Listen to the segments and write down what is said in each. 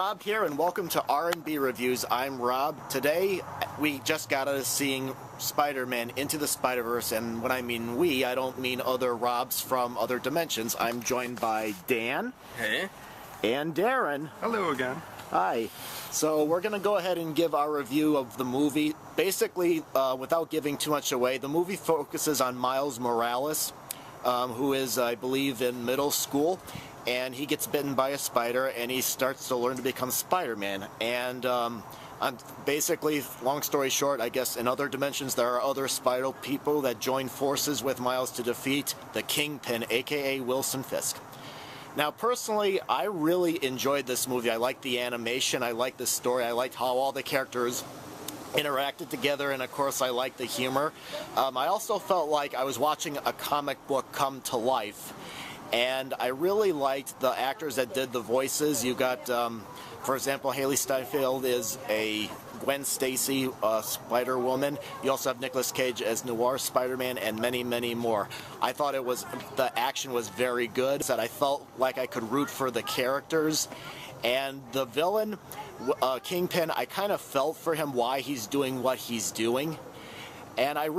Rob here, and welcome to R&B Reviews. I'm Rob. Today, we just got us seeing Spider-Man Into the Spider-Verse, and when I mean we, I don't mean other Robs from other dimensions. I'm joined by Dan. Hey. And Darren. Hello again. Hi. So we're going to go ahead and give our review of the movie. Basically, without giving too much away, the movie focuses on Miles Morales, who is, I believe, in middle school. And he gets bitten by a spider, and he starts to learn to become Spider-Man. And basically, long story short, I guess in other dimensions there are other spider people that join forces with Miles to defeat the Kingpin, aka Wilson Fisk. Now, personally, I really enjoyed this movie. I liked the animation, I liked the story, I liked how all the characters interacted together, and of course I liked the humor. I also felt like I was watching a comic book come to life. And I really liked the actors that did the voices. You got, for example, Haley Steinfeld is a Gwen Stacy Spider-Woman. You also have Nicolas Cage as Noir Spider-Man, and many, many more. I thought the action was very good. I felt like I could root for the characters. And the villain, Kingpin, I kind of felt for him why he's doing what he's doing. And I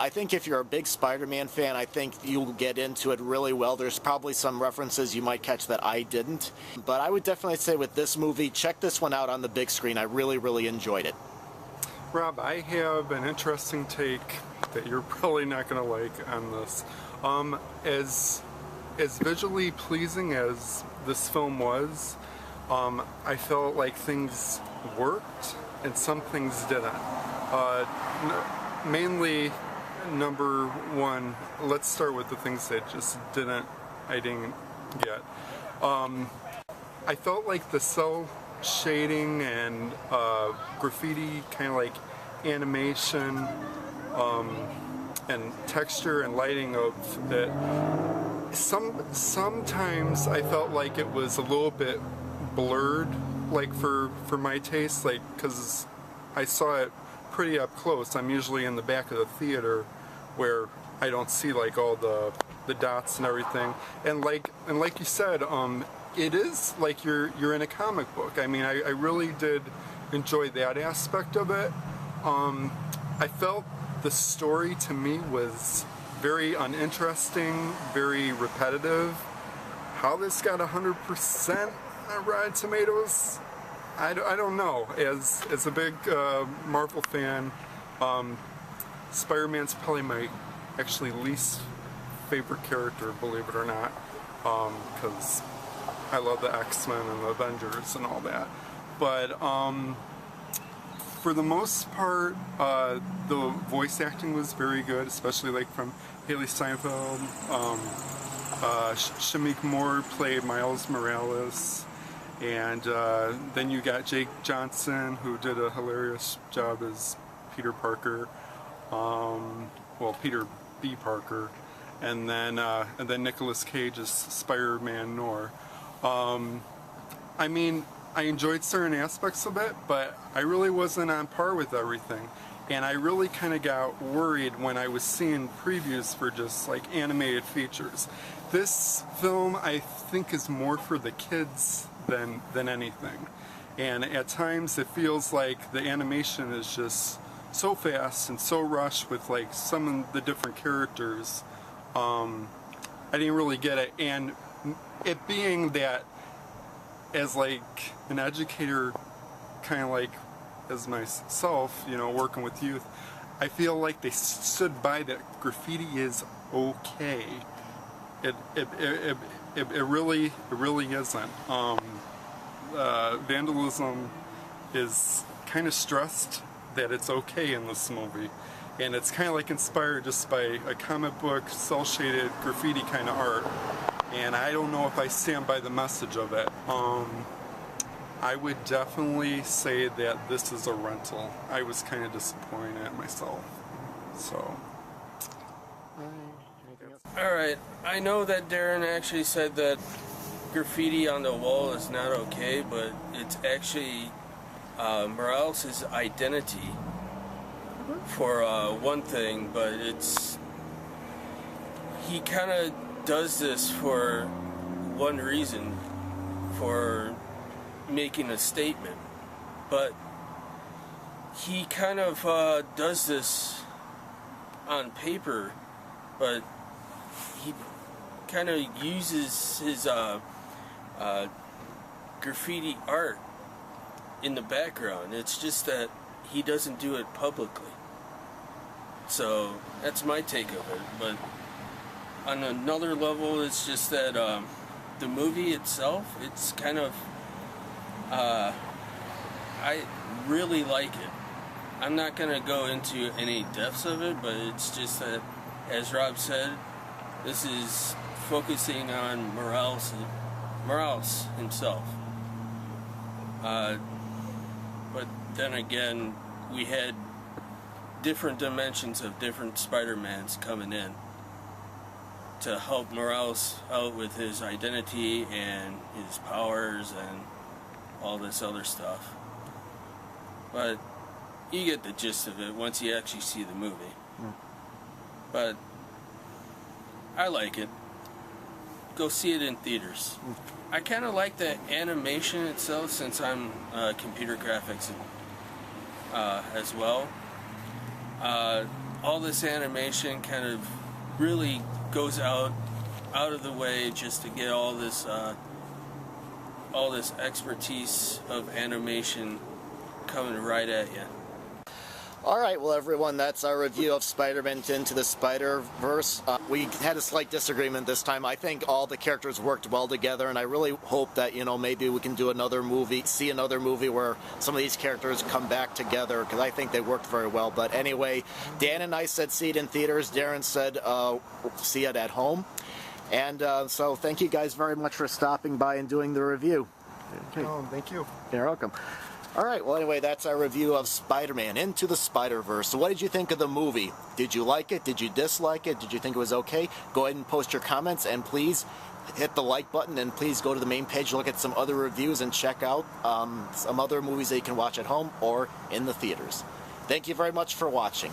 think if you're a big Spider-Man fan, I think you'll get into it really well. There's probably some references you might catch that I didn't. But I would definitely say with this movie, check this one out on the big screen. I really, really enjoyed it. Rob, I have an interesting take that you're probably not going to like on this. As visually pleasing as this film was, I felt like things worked and some things didn't. Mainly, number one, let's start with the things that I didn't get. I felt like the cell shading and graffiti kind of like animation and texture and lighting of it. Sometimes I felt like it was a little bit blurred, like for my taste, like because I saw it pretty up close. I'm usually in the back of the theater where I don't see like all the dots and everything. And like you said, it is like you're in a comic book. I mean, I really did enjoy that aspect of it. I felt the story to me was very uninteresting, very repetitive. How this got 100% on Rotten Tomatoes, I don't know. As a big Marvel fan, Spider-Man's probably my actually least favorite character, believe it or not, because I love the X-Men and the Avengers and all that. But for the most part, the voice acting was very good, especially like from Haley Steinfeld. Shamik Moore played Miles Morales. And then you got Jake Johnson, who did a hilarious job as Peter Parker, well, Peter B. Parker, and then Nicolas Cage as Spider-Man Noir. I mean, I enjoyed certain aspects of it, but I really wasn't on par with everything. And I really kind of got worried when I was seeing previews for just like animated features. This film, I think, is more for the kids than anything, and at times it feels like the animation is just so fast and so rushed with like some of the different characters. I didn't really get it, and it being that as like an educator, kind of like as myself, you know, working with youth, I feel like they stood by that graffiti is okay. It really isn't. Vandalism is kind of stressed that it's okay in this movie, and it's kind of like inspired just by a comic book, cel-shaded graffiti kind of art, and I don't know if I stand by the message of it. I would definitely say that this is a rental. I was kind of disappointed myself, so. Alright, I know that Darren actually said that graffiti on the wall is not okay, but it's actually Morales' identity for one thing, but he kind of does this for one reason, for making a statement, but he kind of does this on paper, but he kind of uses his graffiti art in the background. It's just that he doesn't do it publicly. So that's my take of it. But on another level, it's just that the movie itself, it's kind of I really like it. I'm not gonna go into any depths of it, but it's just that, as Rob said, this is focusing on Morales himself. But then again, we had different dimensions of different Spider-Mans coming in to help Morales out with his identity and his powers and all this other stuff. But you get the gist of it once you actually see the movie. But I like it. Go see it in theaters. I kind of like the animation itself, since I'm computer graphics as well. All this animation kind of really goes out of the way just to get all this expertise of animation coming right at you. Alright, well everyone, that's our review of Spider-Man Into the Spider-Verse. We had a slight disagreement this time. I think all the characters worked well together, and I really hope that, you know, maybe we can do another movie, see another movie where some of these characters come back together, because I think they worked very well. But anyway, Dan and I said see it in theaters. Darren said see it at home. And so thank you guys very much for stopping by and doing the review. Okay. Oh, thank you. You're welcome. Alright, well anyway, that's our review of Spider-Man Into the Spider-Verse. So what did you think of the movie? Did you like it? Did you dislike it? Did you think it was okay? Go ahead and post your comments, and please hit the like button, and please go to the main page, look at some other reviews, and check out some other movies that you can watch at home or in the theaters. Thank you very much for watching.